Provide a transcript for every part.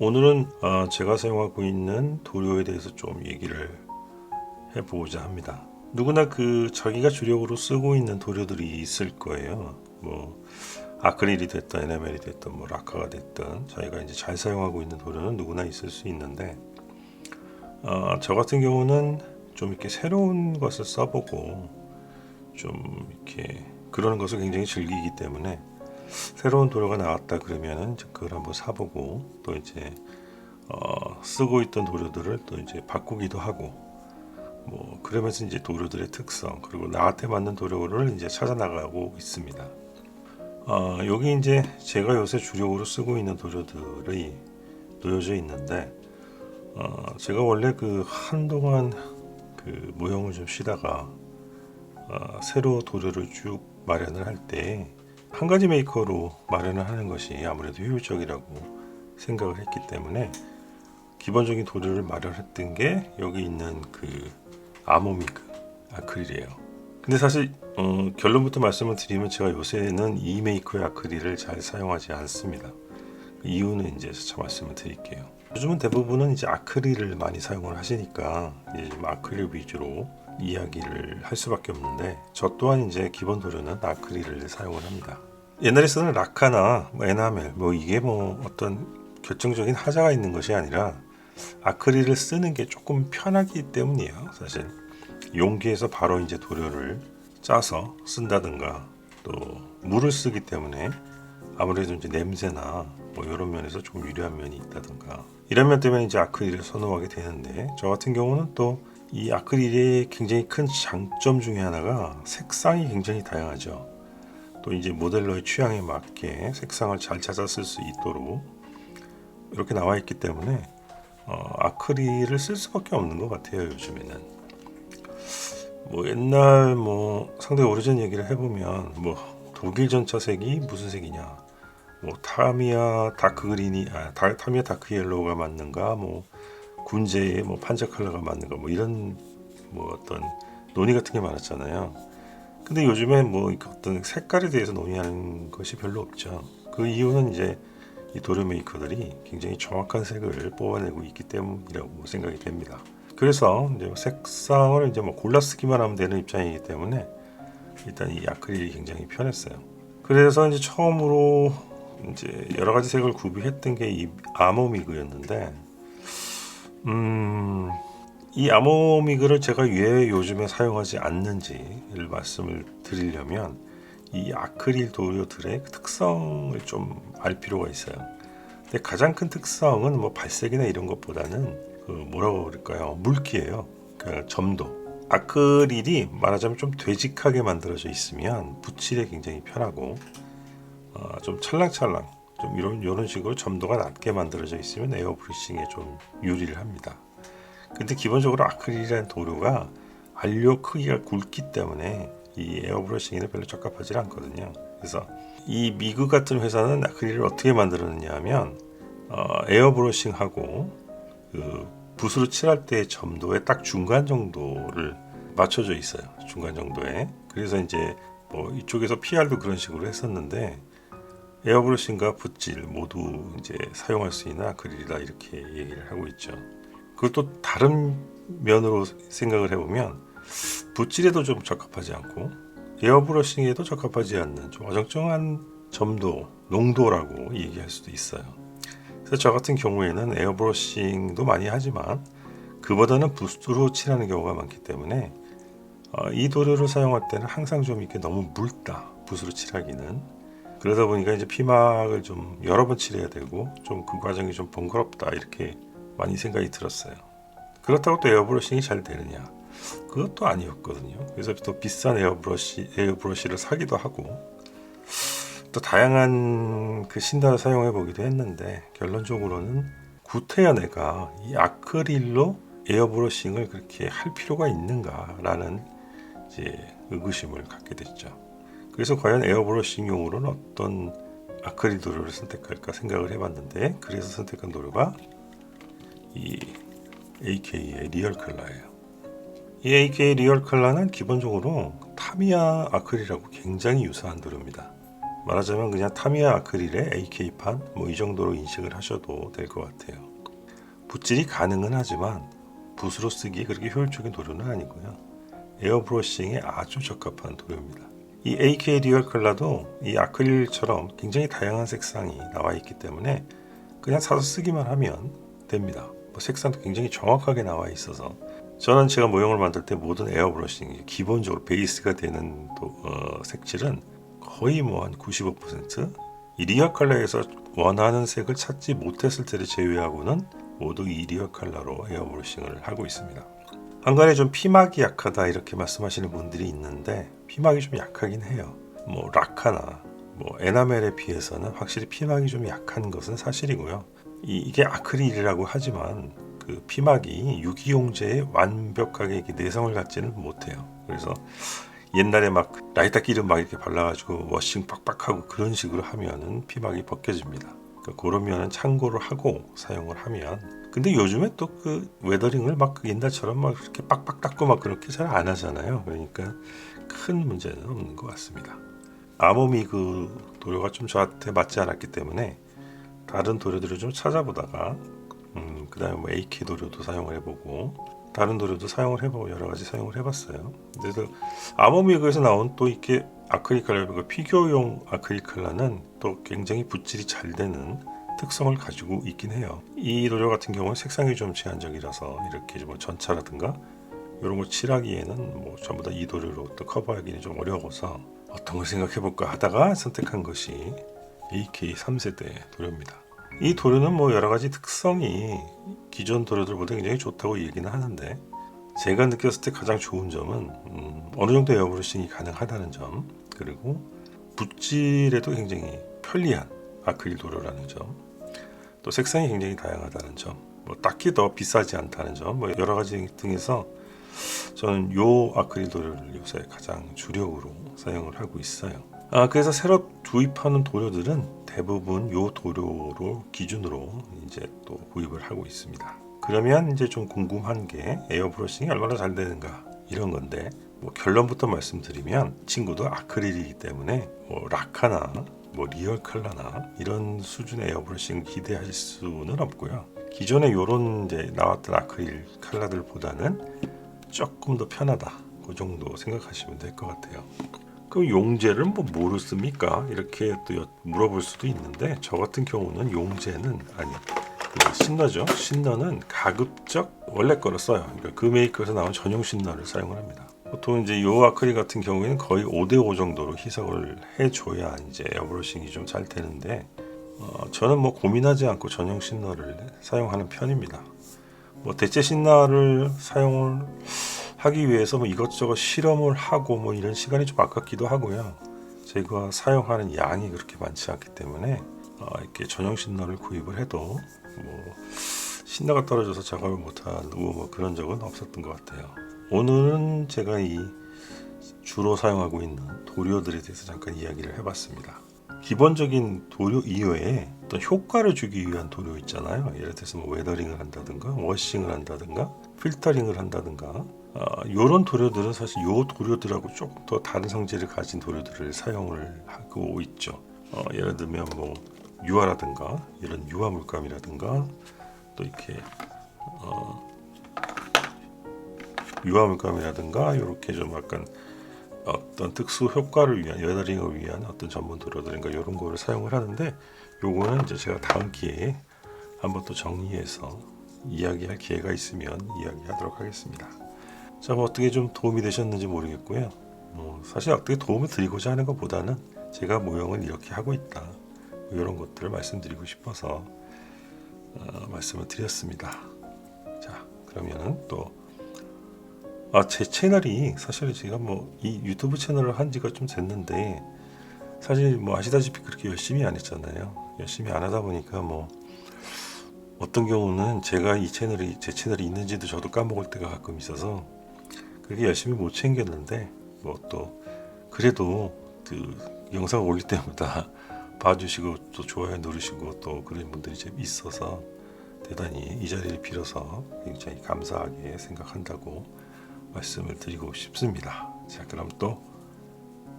오늘은 제가 사용하고 있는 도료에 대해서 좀 얘기를 해보고자 합니다. 누구나 자기가 주력으로 쓰고 있는 도료들이 있을 거예요. 뭐 아크릴이 됐든 에나멜이 됐든 뭐 라카가 됐든 자기가 이제 잘 사용하고 있는 도료는 누구나 있을 수 있는데 저 같은 경우는 좀 이렇게 새로운 것을 써보고 좀 이렇게 그러는 것을 굉장히 즐기기 때문에 새로운 도료가 나왔다 그러면은 그걸 한번 사보고 또 이제 쓰고 있던 도료들을 또 이제 바꾸기도 하고 뭐 그러면서 이제 도료들의 특성 그리고 나한테 맞는 도료를 이제 찾아 나가고 있습니다. 여기 이제 제가 요새 주력으로 쓰고 있는 도료들이 놓여져 있는데 제가 원래 한동안 모형을 좀 쉬다가 새로 도료를 쭉 마련을 할 때 한 가지 메이커로 마련을 하는 것이 아무래도 효율적이라고 생각을 했기 때문에 기본적인 도료를 마련했던 게 여기 있는 아모미그 아크릴이에요. 근데 사실 결론부터 말씀을 드리면 제가 요새는 이 메이커의 아크릴을 잘 사용하지 않습니다. 이유는 이제 차 말씀을 드릴게요. 요즘은 대부분은 이제 아크릴을 많이 사용을 하시니까 이제 좀 아크릴 위주로 이야기를 할 수밖에 없는데 저 또한 이제 기본 도료는 아크릴을 사용을 합니다. 옛날에 쓰는 라카나 뭐 에나멜 뭐 이게 뭐 어떤 결정적인 하자가 있는 것이 아니라 아크릴을 쓰는 게 조금 편하기 때문이에요. 사실 용기에서 바로 이제 도료를 짜서 쓴다든가 또 물을 쓰기 때문에 아무래도 이제 냄새나 뭐 이런 면에서 조금 유리한 면이 있다든가 이런 면 때문에 이제 아크릴을 선호하게 되는데 저 같은 경우는 또 이 아크릴의 굉장히 큰 장점 중에 하나가 색상이 굉장히 다양하죠. 또 이제 모델러의 취향에 맞게 색상을 잘 찾아 쓸 수 있도록 이렇게 나와 있기 때문에 아크릴을 쓸 수밖에 없는 것 같아요. 요즘에는 뭐 옛날 뭐 상당히 오래전 얘기를 해보면 뭐 독일 전차색이 무슨 색이냐 뭐 타미야 다크 그린이 타미야 다크 옐로우가 맞는가 뭐 군제의 뭐 판자 컬러가 맞는가 뭐 이런 뭐 어떤 논의 같은 게 많았잖아요. 근데 요즘에 뭐 어떤 색깔에 대해서 논의하는 것이 별로 없죠. 그 이유는 이제 이 도료 메이커들이 굉장히 정확한 색을 뽑아내고 있기 때문이라고 생각이 됩니다. 그래서 이제 색상을 이제 뭐 골라 쓰기만 하면 되는 입장이기 때문에 일단 이 아크릴이 굉장히 편했어요. 그래서 이제 처음으로 이제 여러 가지 색을 구비했던 게 이 아모미그였는데 이 아모미그를 제가 왜 요즘에 사용하지 않는지를 말씀을 드리려면 이 아크릴 도료들의 특성을 좀 알 필요가 있어요. 근데 가장 큰 특성은 뭐 발색이나 이런 것보다는 뭐라고 그럴까요? 물기예요. 점도. 아크릴이 말하자면 좀 되직하게 만들어져 있으면 붓질에 굉장히 편하고 좀 찰랑찰랑 좀 이런 식으로 점도가 낮게 만들어져 있으면 에어브러싱에 좀 유리를 합니다. 근데 기본적으로 아크릴이라는 도료가 안료 크기가 굵기 때문에 이 에어브러싱에는 별로 적합하지 않거든요. 그래서 이 미그 같은 회사는 아크릴을 어떻게 만들었느냐 하면 에어브러싱하고 붓으로 칠할 때의 점도의 딱 중간 정도를 맞춰져 있어요. 중간 정도에. 그래서 이제 뭐 이쪽에서 PR도 그런 식으로 했었는데 에어브러싱과 붓질 모두 이제 사용할 수 있는 아크릴이다 이렇게 얘기를 하고 있죠. 그것도 다른 면으로 생각을 해보면 붓질에도 좀 적합하지 않고 에어브러싱에도 적합하지 않는 좀 어정쩡한 점도, 농도라고 얘기할 수도 있어요. 그래서 저 같은 경우에는 에어브러싱도 많이 하지만 그보다는 붓으로 칠하는 경우가 많기 때문에 이 도료를 사용할 때는 항상 좀 이렇게 너무 묽다 붓으로 칠하기는 그러다 보니까 이제 피막을 좀 여러 번 칠해야 되고 좀 그 과정이 좀 번거롭다 이렇게 많이 생각이 들었어요. 그렇다고 또 에어브러싱이 잘 되느냐? 그것도 아니었거든요. 그래서 또 비싼 에어브러시를 사기도 하고 또 다양한 신단을 사용해 보기도 했는데 결론적으로는 구태여 내가 이 아크릴로 에어브러싱을 그렇게 할 필요가 있는가라는 이제 의구심을 갖게 됐죠. 그래서 과연 에어브러싱용으로는 어떤 아크릴 도료를 선택할까 생각을 해봤는데 그래서 선택한 도료가 이 AK의 리얼 컬러예요. 이 AK 리얼 컬러는 기본적으로 타미야 아크릴하고 굉장히 유사한 도료입니다. 말하자면 그냥 타미야 아크릴의 AK판 뭐 이 정도로 인식을 하셔도 될 것 같아요. 붓질이 가능은 하지만 붓으로 쓰기에 그렇게 효율적인 도료는 아니고요. 에어브러싱에 아주 적합한 도료입니다. 이 AK 리얼 컬러도 이 아크릴처럼 굉장히 다양한 색상이 나와 있기 때문에 그냥 사서 쓰기만 하면 됩니다. 뭐 색상도 굉장히 정확하게 나와 있어서 저는 제가 모형을 만들 때 모든 에어브러싱 기본적으로 베이스가 되는 색칠은 거의 뭐 한 95%, 이 리얼 컬러에서 원하는 색을 찾지 못했을 때를 제외하고는 모두 이 리얼 컬러로 에어브러싱을 하고 있습니다. 한간에 좀 피막이 약하다 이렇게 말씀하시는 분들이 있는데 피막이 좀 약하긴 해요. 뭐 라카나 뭐 에나멜에 비해서는 확실히 피막이 좀 약한 것은 사실이고요. 이게 아크릴이라고 하지만 그 피막이 유기용제에 완벽하게 이렇게 내성을 갖지는 못해요. 그래서 옛날에 막 라이터 기름 막 이렇게 발라가지고 워싱 빡빡하고 그런 식으로 하면은 피막이 벗겨집니다. 그러니까 그러면은 참고를 하고 사용을 하면. 근데 요즘에 또 그 웨더링을 막 옛날처럼 막 그렇게 빡빡 닦고 막 그렇게 잘 안 하잖아요. 그러니까 큰 문제는 없는 것 같습니다. 아모미그 도료가 좀 저한테 맞지 않았기 때문에 다른 도료들을 좀 찾아보다가 그 다음에 뭐 AK 도료도 사용을 해보고 다른 도료도 사용을 해보고 여러 가지 사용을 해봤어요. 그래서 아모미그에서 나온 또 이렇게 아크릴 컬러, 피규어용 아크릴 컬러는 또 굉장히 붓질이 잘 되는 특성을 가지고 있긴 해요. 이 도료 같은 경우는 색상이 좀 제한적이라서 이렇게 뭐 전차라든가 이런 걸 칠하기에는 뭐 전부 다 이 도료로 또 커버하기는 좀 어려워서 어떤 걸 생각해볼까 하다가 선택한 것이 AK 3세대 도료입니다. 이 도료는 뭐 여러 가지 특성이 기존 도료들보다 굉장히 좋다고 얘기는 하는데 제가 느꼈을 때 가장 좋은 점은 어느 정도 에어브러싱이 가능하다는 점, 그리고 붓질에도 굉장히 편리한 아크릴 도료라는 점, 또 색상이 굉장히 다양하다는 점, 뭐 딱히 더 비싸지 않다는 점, 뭐 여러 가지 등에서 저는 요 아크릴 도료를 요새 가장 주력으로 사용을 하고 있어요. 그래서 새로 도입하는 도료들은 대부분 요 도료로 기준으로 이제 또 구입을 하고 있습니다. 그러면 이제 좀 궁금한 게 에어브러싱이 얼마나 잘 되는가 이런 건데, 뭐 결론부터 말씀드리면 친구도 아크릴이기 때문에 뭐 라카나 뭐 리얼 컬러나 이런 수준의 에어브러싱 기대하실 수는 없고요. 기존에 요런 이제 나왔던 아크릴 컬러들보다는 조금 더 편하다, 그 정도 생각하시면 될 것 같아요. 그럼 용제를 뭐 뭐로 씁니까? 이렇게 또 물어볼 수도 있는데 저 같은 경우는 용제는 신너죠. 신너는 가급적 원래 거를 써요. 그러니까 그 메이커에서 나온 전용 신너를 사용을 합니다. 보통 이제 요 아크릴 같은 경우에는 거의 5대5 정도로 희석을 해줘야 이제 에어브러싱이 좀 잘 되는데 저는 뭐 고민하지 않고 전용 신너를 사용하는 편입니다. 뭐 대체 신너를 사용을 하기 위해서 뭐 이것저것 실험을 하고 뭐 이런 시간이 좀 아깝기도 하고요. 제가 사용하는 양이 그렇게 많지 않기 때문에 이렇게 전용 신너를 구입을 해도 뭐 신너가 떨어져서 작업을 못하고 뭐 그런 적은 없었던 것 같아요. 오늘은 제가 이 주로 사용하고 있는 도료들에 대해서 잠깐 이야기를 해봤습니다. 기본적인 도료 이외에 어떤 효과를 주기 위한 도료 있잖아요. 예를 들어서 뭐 웨더링을 한다든가 워싱을 한다든가 필터링을 한다든가 이런 도료들은 사실 요 도료들하고 조금 더 다른 성질을 가진 도료들을 사용을 하고 있죠. 예를 들면 뭐 유화라든가 이런 유화 물감이라든가 또 이렇게 유화 물감이라든가 이렇게 좀 약간 어떤 특수 효과를 위한 웨더링을 위한 어떤 전문 도료들인가 이런 거를 사용을 하는데, 요거는 이제 제가 다음 기회에 한번 또 정리해서 이야기할 기회가 있으면 이야기하도록 하겠습니다. 자, 뭐 어떻게 좀 도움이 되셨는지 모르겠고요. 사실 어떻게 도움을 드리고자 하는 것보다는 제가 모형을 이렇게 하고 있다, 이런 것들을 말씀드리고 싶어서 말씀을 드렸습니다. 자, 그러면은 또 제 채널이 사실 제가 뭐 이 유튜브 채널을 한 지가 좀 됐는데 사실 뭐 아시다시피 그렇게 열심히 안 했잖아요. 열심히 안 하다 보니까 뭐 어떤 경우는 제가 제 채널이 있는지도 저도 까먹을 때가 가끔 있어서 그렇게 열심히 못 챙겼는데, 뭐 또 그래도 그 영상 올릴 때마다 봐주시고 또 좋아요 누르시고 또 그런 분들이 좀 있어서 대단히 이 자리를 빌어서 굉장히 감사하게 생각한다고 말씀을 드리고 싶습니다. 자, 그럼 또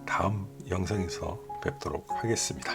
다음 영상에서 뵙도록 하겠습니다.